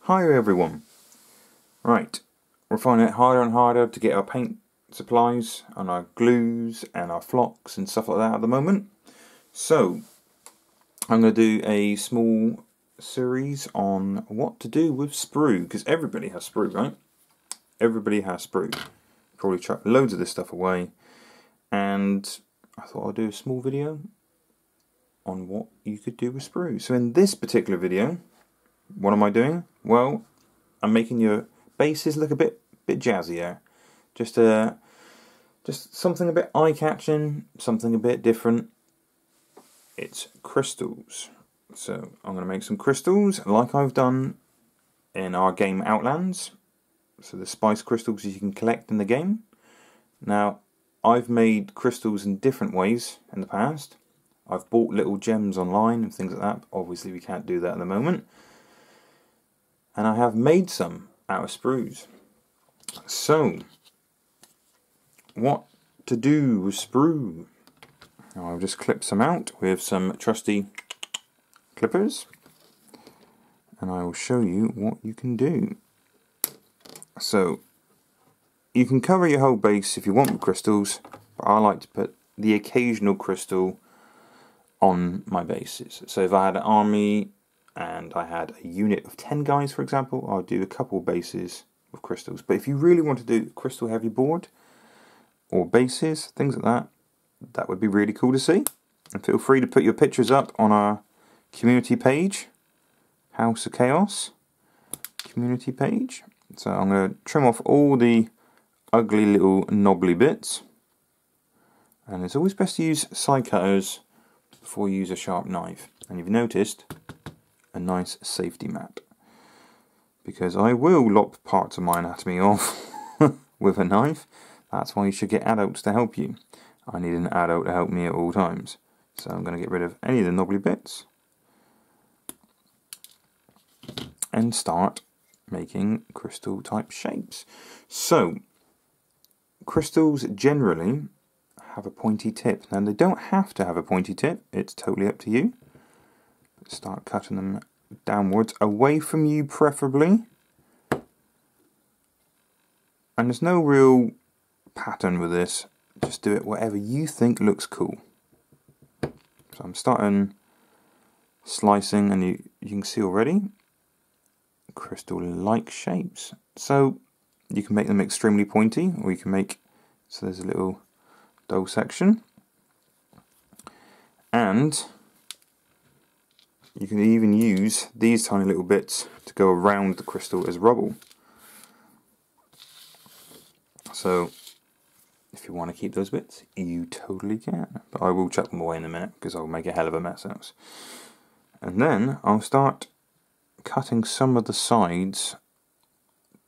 Hi everyone. Right, we're finding it harder and harder to get our paint supplies and our glues and our flocks and stuff like that at the moment. So I'm going to do a small series on what to do with Sprue, because everybody has Sprue, right? Everybody has Sprue. Probably chuck loads of this stuff away, and I thought I'd do a small video on what you could do with Sprue. So in this particular video, what am I doing? Well, I'm making your bases look a bit jazzier. Just something a bit eye-catching, something a bit different. It's crystals. So I'm going to make some crystals like I've done in our game Outlands. So the spice crystals you can collect in the game. Now, I've made crystals in different ways in the past. I've bought little gems online and things like that. Obviously we can't do that at the moment. And I have made some out of sprues. So, what to do with Sprue? I'll just clip some out with some trusty clippers, and I will show you what you can do. So, you can cover your whole base if you want with crystals, but I like to put the occasional crystal on my bases. So if I had an army and I had a unit of 10 guys, for example, I'll do a couple bases with crystals. But if you really want to do crystal heavy board or bases, things like that, that would be really cool to see. And feel free to put your pictures up on our community page, House of Chaos community page. So I'm going to trim off all the ugly little knobbly bits. And it's always best to use side cutters before you use a sharp knife. And you've noticed a nice safety mat, because I will lop parts of my anatomy off with a knife. That's why you should get adults to help you. I need an adult to help me at all times. So I'm going to get rid of any of the knobbly bits and start making crystal type shapes. So crystals generally have a pointy tip. Now they don't have to have a pointy tip, it's totally up to you. Start cutting them downwards, away from you preferably. And there's no real pattern with this, just do it whatever you think looks cool. So I'm starting slicing, and you can see already crystal-like shapes. So you can make them extremely pointy, or you can make, so there's a little dull section, and you can even use these tiny little bits to go around the crystal as rubble. So if you want to keep those bits, you totally can. But I will chuck them away in a minute, because I'll make a hell of a mess else. And then I'll start cutting some of the sides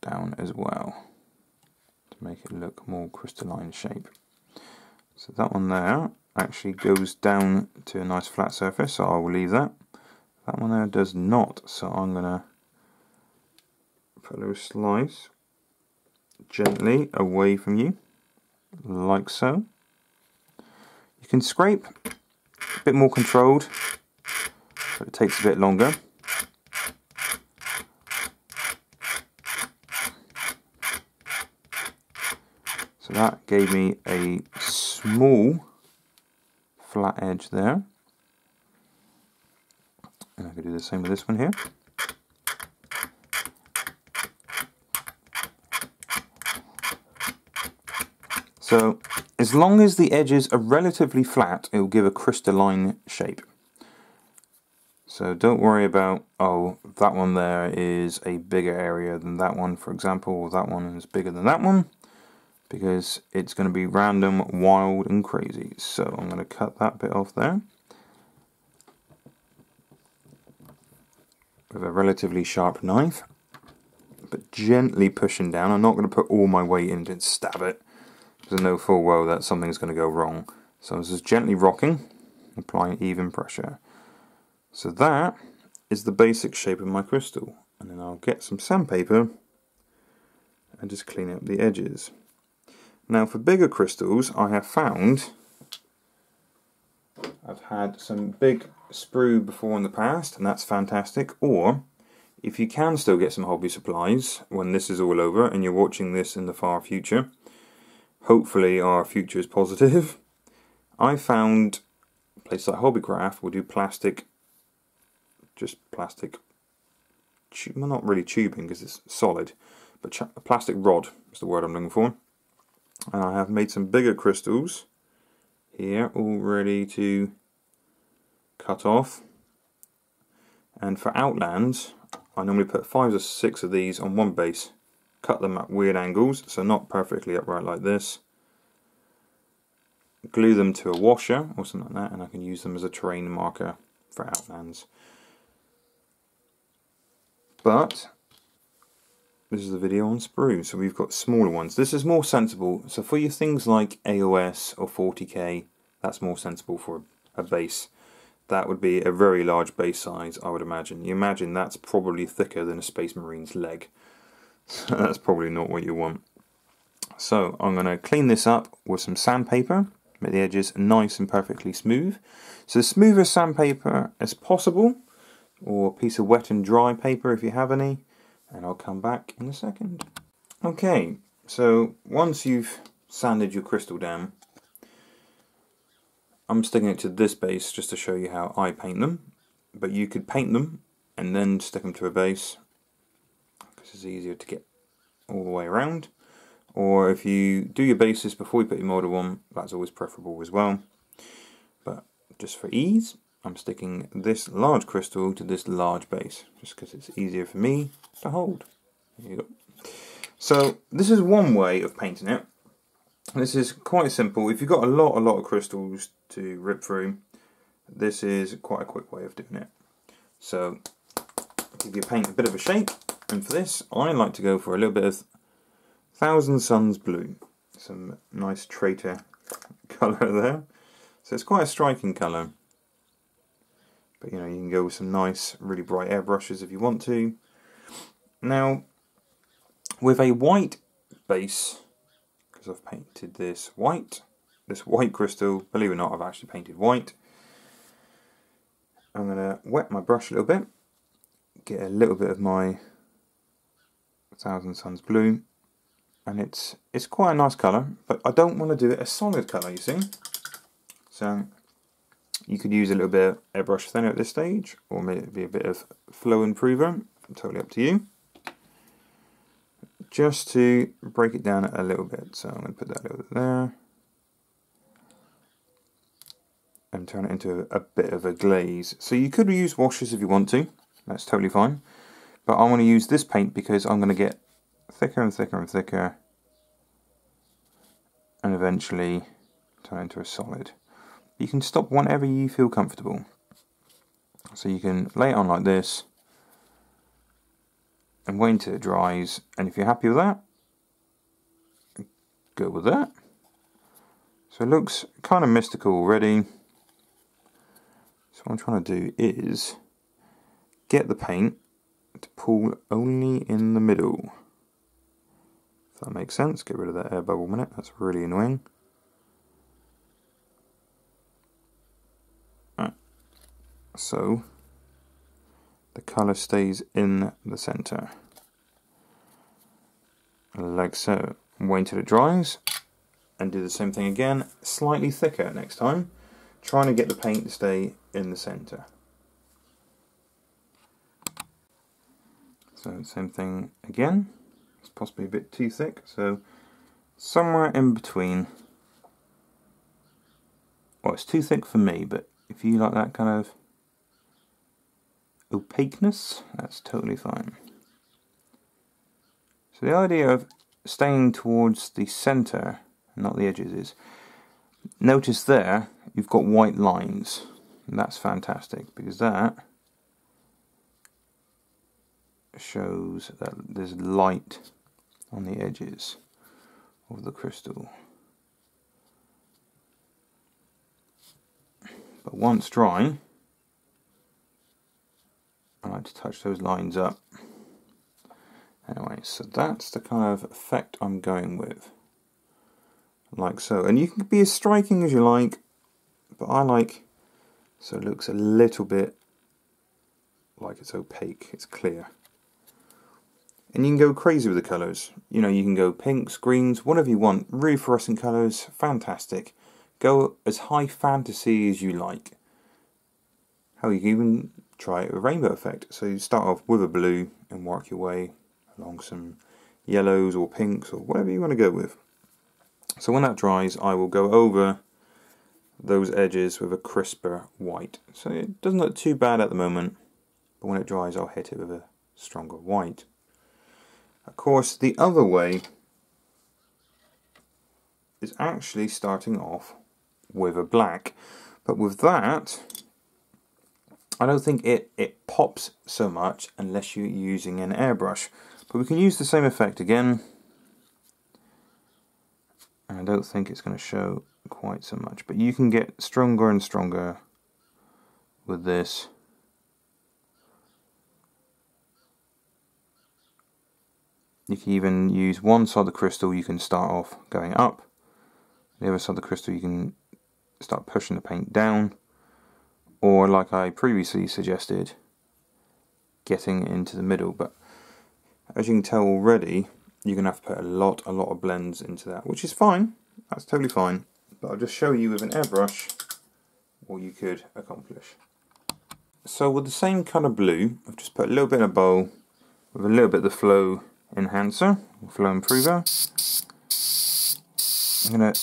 down as well to make it look more crystalline shape. So that one there actually goes down to a nice flat surface, so I will leave that. That one there does not, so I'm going to put a little slice gently away from you, like so. You can scrape, a bit more controlled, but it takes a bit longer. So that gave me a small flat edge there. And I could do the same with this one here. So as long as the edges are relatively flat, it will give a crystalline shape. So don't worry about, oh, that one there is a bigger area than that one, for example, or that one is bigger than that one, because it's going to be random, wild and crazy. So I'm going to cut that bit off there with a relatively sharp knife, but gently pushing down. I'm not going to put all my weight in and stab it, because I know full well that something's going to go wrong. So I'm just gently rocking, applying even pressure. So that is the basic shape of my crystal. And then I'll get some sandpaper and just clean up the edges. Now for bigger crystals, I have found, I've had some big Sprue before in the past, and that's fantastic. Or if you can still get some hobby supplies when this is all over and you're watching this in the far future, hopefully our future is positive, I found a place like Hobbycraft will do plastic, just plastic, well, not really tubing because it's solid, but a plastic rod is the word I'm looking for. And I have made some bigger crystals here, all ready to cut off. And for outlands, I normally put 5 or 6 of these on one base, cut them at weird angles, so not perfectly upright like this. Glue them to a washer or something like that, and I can use them as a terrain marker for outlands. But this is the video on Sprue, so we've got smaller ones. This is more sensible, so for your things like AOS or 40k, that's more sensible for a base. That would be a very large base size, I would imagine. You imagine that's probably thicker than a Space Marine's leg. So that's probably not what you want. So I'm going to clean this up with some sandpaper, make the edges nice and perfectly smooth. So the smoothest sandpaper as possible, or a piece of wet and dry paper if you have any, and I'll come back in a second. Okay, so once you've sanded your crystal down, I'm sticking it to this base just to show you how I paint them, but you could paint them and then stick them to a base because it's easier to get all the way around. Or if you do your bases before you put your model on, that's always preferable as well. But just for ease, I'm sticking this large crystal to this large base, just because it's easier for me to hold. There you go. So this is one way of painting it. This is quite simple. If you've got a lot of crystals to rip through, this is quite a quick way of doing it. So give your paint a bit of a shake, and for this I like to go for a little bit of Thousand Suns blue. Some nice traitor colour there. So it's quite a striking colour. But you know, you can go with some nice, really bright airbrushes if you want to. Now, with a white base, because I've painted this white crystal, believe it or not, I've actually painted white. I'm going to wet my brush a little bit, get a little bit of my Thousand Suns blue, and it's quite a nice colour, but I don't want to do it a solid colour, you see. So you could use a little bit of airbrush thinner at this stage, or maybe a bit of flow improver, totally up to you. Just to break it down a little bit. So I'm going to put that a little bit there. And turn it into a bit of a glaze. So you could use washes if you want to, that's totally fine. But I want to use this paint because I'm going to get thicker and thicker and thicker, and eventually turn into a solid. You can stop whenever you feel comfortable. So you can lay it on like this and wait until it dries, and if you're happy with that, go with that. So it looks kind of mystical already. So what I'm trying to do is get the paint to pool only in the middle. If that makes sense, get rid of that air bubble a minute, that's really annoying. Right. So the colour stays in the centre, like so. Wait until it dries, and do the same thing again, slightly thicker next time, trying to get the paint to stay in the centre. So same thing again, it's possibly a bit too thick, so somewhere in between. Well, it's too thick for me, but if you like that kind of opaqueness, that's totally fine. So the idea of staying towards the centre, not the edges, is, notice there you've got white lines, and that's fantastic because that shows that there's light on the edges of the crystal. But once dry, I like to touch those lines up. Anyway, so that's the kind of effect I'm going with. Like so. And you can be as striking as you like, but I like, so it looks a little bit like it's opaque, it's clear. And you can go crazy with the colours. You know, you can go pinks, greens, whatever you want. Really fluorescent colours, fantastic. Go as high fantasy as you like. Hell, you can even try it with rainbow effect. So you start off with a blue and work your way along some yellows or pinks or whatever you want to go with. So when that dries, I will go over those edges with a crisper white. So it doesn't look too bad at the moment, but when it dries, I'll hit it with a stronger white. Of course, the other way is actually starting off with a black, but with that, I don't think it pops so much unless you're using an airbrush. But we can use the same effect again, and I don't think it's going to show quite so much, but you can get stronger and stronger with this. You can even use one side of the crystal, you can start off going up. The other side of the crystal, you can start pushing the paint down. Or, like I previously suggested, getting into the middle. But as you can tell already, you're going to have to put a lot of blends into that, which is fine. That's totally fine. But I'll just show you with an airbrush what you could accomplish. So with the same colour blue, I've just put a little bit in a bowl with a little bit of the flow enhancer, flow improver. I'm going to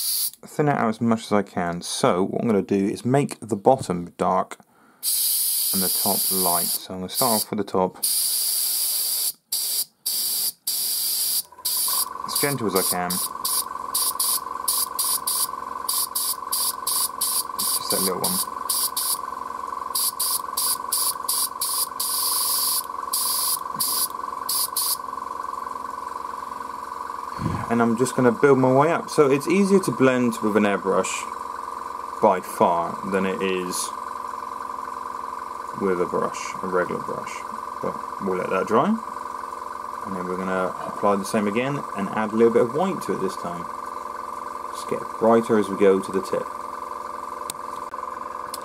thin it out as much as I can. So what I'm going to do is make the bottom dark and the top light. So I'm going to start off with the top, as gentle as I can. Just that little one. And I'm just going to build my way up. So it's easier to blend with an airbrush by far than it is with a brush, a regular brush. But we'll let that dry. And then we're going to apply the same again and add a little bit of white to it this time. Just get brighter as we go to the tip.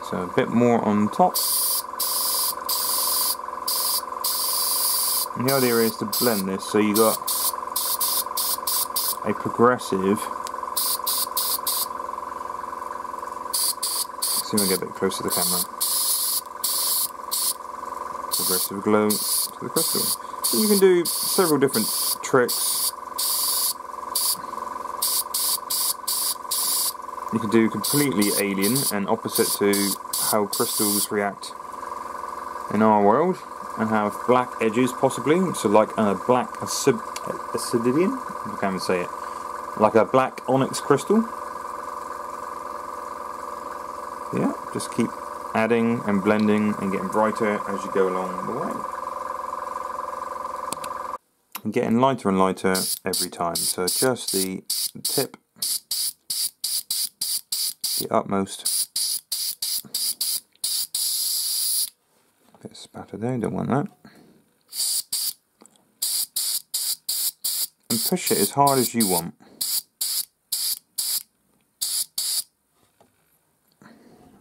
So a bit more on top. And the idea is to blend this so you got a progressive, see if I get a bit closer to the camera, progressive glow to the crystal. So you can do several different tricks. You can do completely alien and opposite to how crystals react in our world, and have black edges possibly, so like a black obsidian, I can't even say it, like a black onyx crystal. Yeah, just keep adding and blending and getting brighter as you go along the way. And getting lighter and lighter every time, so just the tip, the utmost. Bit of spatter there, don't want that. And push it as hard as you want.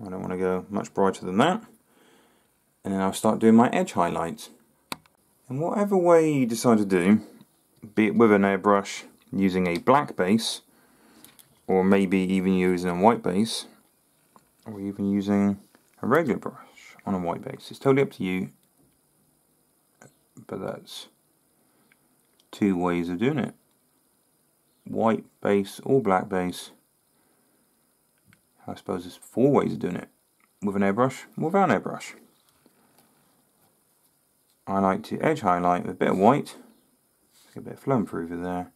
I don't want to go much brighter than that. And then I'll start doing my edge highlights. And whatever way you decide to do, be it with an airbrush using a black base, or maybe even using a white base, or even using a regular brush on a white base. It's totally up to you, but that's two ways of doing it. White base or black base. I suppose there's four ways of doing it. With an airbrush, without an airbrush. I like to edge highlight with a bit of white, get a bit of flow improver there,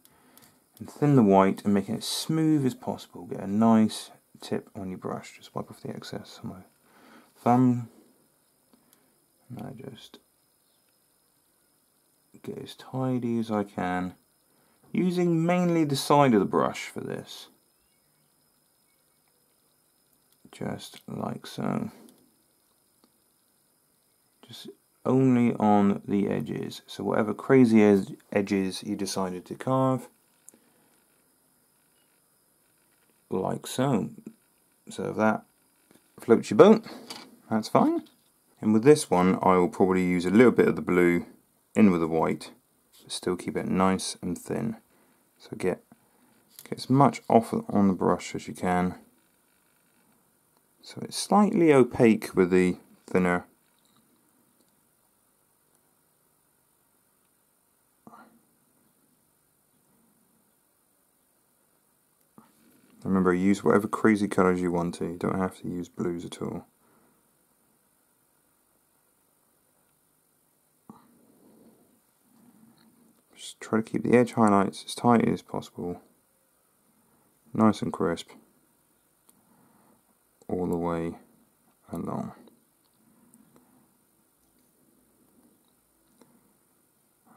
and thin the white and make it as smooth as possible. Get a nice tip on your brush, just wipe off the excess on my thumb. And I just get as tidy as I can, using mainly the side of the brush for this. Just like so. Just only on the edges. So whatever crazy edges you decided to carve, like so. So if that floats your boat, that's fine. And with this one, I will probably use a little bit of the blue in with the white. but still keep it nice and thin. So get as much off on the brush as you can. So it's slightly opaque with the thinner. Remember, use whatever crazy colours you want to. You don't have to use blues at all. Just try to keep the edge highlights as tight as possible. Nice and crisp. All the way along.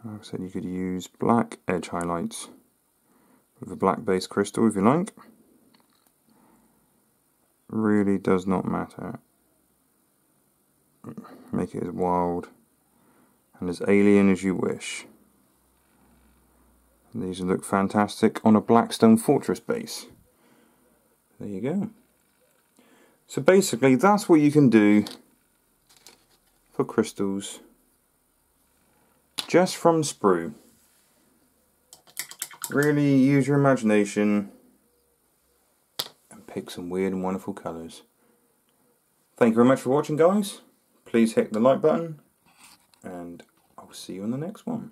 Like I said, you could use black edge highlights with a black base crystal if you like. Really does not matter. Make it as wild and as alien as you wish. And these look fantastic on a Blackstone Fortress base. There you go. So basically that's what you can do for crystals just from Sprue. Really use your imagination and pick some weird and wonderful colours. Thank you very much for watching, guys. Please hit the like button and I'll see you on the next one.